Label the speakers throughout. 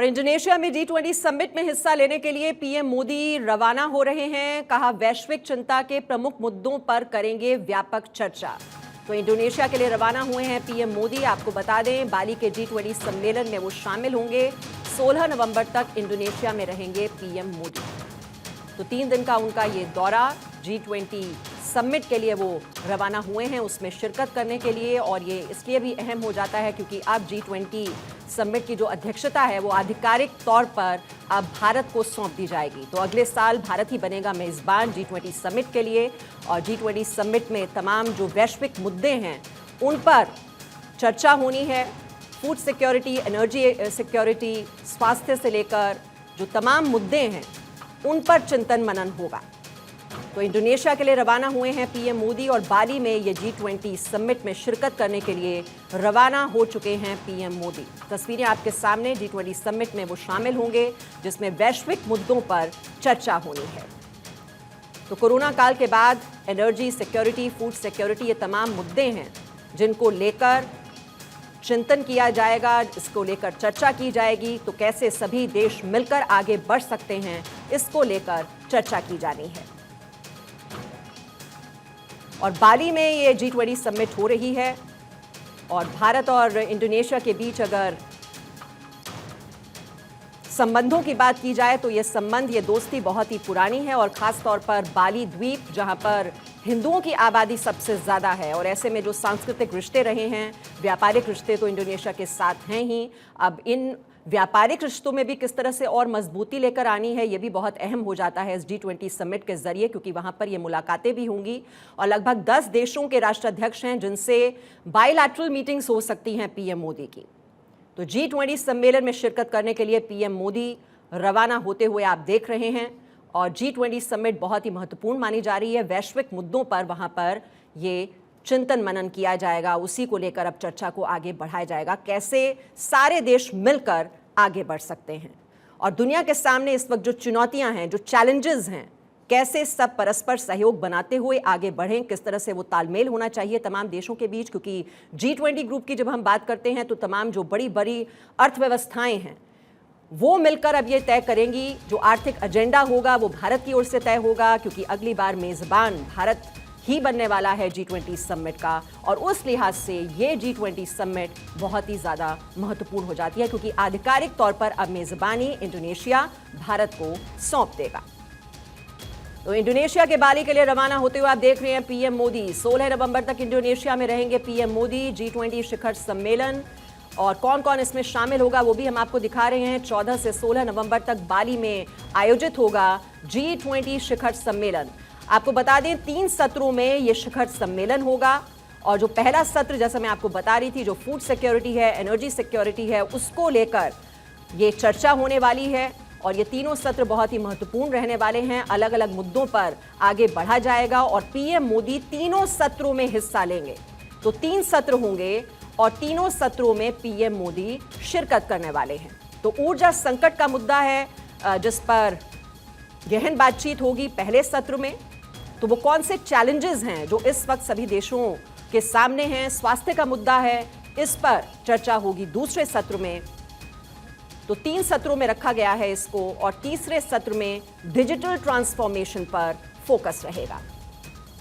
Speaker 1: Indonesia में G20 summit में हिस्सा लेने के लिए पीएम मोदी रवाना हो रहे हैं। कहा, वैश्विक चिंता के प्रमुख मुद्दों पर करेंगे व्यापक चर्चा। तो इंडोनेशिया के लिए रवाना हुए हैं पीएम मोदी। आपको बता दें, बाली के G20 सम्मेलन में वो शामिल होंगे। 16 नवंबर तक इंडोनेशिया में रहेंगे पीएम मोदी। तो 3 दिन का उनका ये दौरा, G20 समिट के लिए वो रवाना हुए हैं, उसमें शिरकत करने के लिए। और ये इसलिए भी अहम हो जाता है क्योंकि अब G20 समिट की जो अध्यक्षता है वो आधिकारिक तौर पर अब भारत को सौंप दी जाएगी। तो अगले साल भारत ही बनेगा मेज़बान G20 समिट के लिए। और G20 समिट में तमाम जो वैश्विक मुद्दे हैं उन पर चर्चा होनी है। फूड सिक्योरिटी, एनर्जी सिक्योरिटी, स्वास्थ्य से लेकर जो तमाम मुद्दे हैं उन पर चिंतन मनन होगा। तो इंडोनेशिया के लिए रवाना हुए हैं पीएम मोदी और बाली में ये G20 समिट में शिरकत करने के लिए रवाना हो चुके हैं पीएम मोदी। तस्वीरें आपके सामने, G20 समिट में वो शामिल होंगे जिसमें वैश्विक मुद्दों पर चर्चा होनी है। तो कोरोना काल के बाद एनर्जी सिक्योरिटी, फूड सिक्योरिटी, ये तमाम मुद्दे हैं जिनको लेकर चिंतन किया जाएगा, इसको लेकर चर्चा की जाएगी। तो कैसे सभी देश मिलकर आगे बढ़ सकते हैं, इसको लेकर चर्चा की जानी है। और बाली में ये G20 समिट हो रही है। और भारत और इंडोनेशिया के बीच अगर संबंधों की बात की जाए तो ये संबंध, ये दोस्ती बहुत ही पुरानी है। और खास तौर पर बाली द्वीप, जहां पर हिंदुओं की आबादी सबसे ज़्यादा है, और ऐसे में जो सांस्कृतिक रिश्ते रहे हैं, व्यापारिक रिश्ते तो इंडोनेशिया के साथ हैं ही। अब इन व्यापारिक रिश्तों में भी किस तरह से और मजबूती लेकर आनी है, ये भी बहुत अहम हो जाता है इस G20 समिट के जरिए, क्योंकि वहां पर ये मुलाकातें भी होंगी। और लगभग 10 देशों के राष्ट्राध्यक्ष हैं जिनसे बायलैटरल मीटिंग्स हो सकती हैं पीएम मोदी की। तो G20 सम्मेलन में शिरकत करने के लिए पीएम मोदी रवाना होते हुए आप देख रहे हैं। और G20 समिट बहुत ही महत्वपूर्ण मानी जा रही है। वैश्विक मुद्दों पर वहां पर ये चिंतन मनन किया जाएगा, उसी को लेकर अब चर्चा को आगे बढ़ाया जाएगा, कैसे सारे देश मिलकर आगे बढ़ सकते हैं। और दुनिया के सामने इस वक्त जो चुनौतियां हैं, जो चैलेंजेस हैं, कैसे सब परस्पर सहयोग बनाते हुए आगे बढ़ें, किस तरह से वो तालमेल होना चाहिए तमाम देशों के बीच। क्योंकि G20 ग्रुप की जब हम बात करते हैं तो तमाम जो बड़ी बड़ी अर्थव्यवस्थाएं हैं वो मिलकर अब ये तय करेंगी, जो आर्थिक एजेंडा होगा वो भारत की ओर से तय होगा, क्योंकि अगली बार मेजबान भारत ही बनने वाला है G20 समिट का। और उस लिहाज से ये G20 समिट बहुत ही ज़्यादा महत्वपूर्ण हो जाती है, क्योंकि आधिकारिक तौर पर अब मेज़बानी इंडोनेशिया भारत को सौंप देगा। तो इंडोनेशिया के बाली के लिए रवाना होते हुए आप देख रहे हैं पीएम मोदी। 16 नवंबर तक इंडोनेशिया में रहेंगे पीएम मोदी। G20 शिखर सम्मेलन और कौन कौन इसमें शामिल होगा वो भी हम आपको दिखा रहे हैं। 14 से 16 नवंबर तक बाली में आयोजित होगा G20 शिखर सम्मेलन। आपको बता दें, 3 सत्रों में ये शिखर सम्मेलन होगा। और जो पहला सत्र, जैसा मैं आपको बता रही थी, जो फूड सिक्योरिटी है, एनर्जी सिक्योरिटी है, उसको लेकर ये चर्चा होने वाली है। और ये तीनों सत्र बहुत ही महत्वपूर्ण रहने वाले हैं। अलग अलग मुद्दों पर आगे बढ़ा जाएगा और पीएम मोदी तीनों सत्रों में हिस्सा लेंगे। तो 3 सत्र होंगे और तीनों सत्रों में पीएम मोदी शिरकत करने वाले हैं। तो ऊर्जा संकट का मुद्दा है जिस पर गहन बातचीत होगी पहले सत्र में। तो वो कौन से चैलेंजेस हैं जो इस वक्त सभी देशों के सामने हैं। स्वास्थ्य का मुद्दा है, इस पर चर्चा होगी दूसरे सत्र में। तो 3 सत्रों में रखा गया है इसको। और तीसरे सत्र में डिजिटल ट्रांसफॉर्मेशन पर फोकस रहेगा।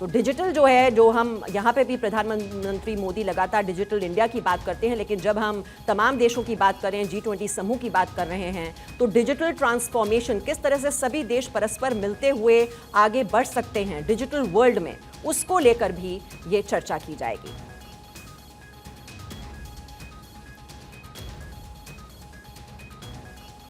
Speaker 1: तो डिजिटल जो है, जो हम यहाँ पे भी प्रधानमंत्री मोदी लगातार डिजिटल इंडिया की बात करते हैं, लेकिन जब हम तमाम देशों की बात करें, G20 समूह की बात कर रहे हैं, तो डिजिटल ट्रांसफॉर्मेशन, किस तरह से सभी देश परस्पर मिलते हुए आगे बढ़ सकते हैं डिजिटल वर्ल्ड में, उसको लेकर भी ये चर्चा की जाएगी।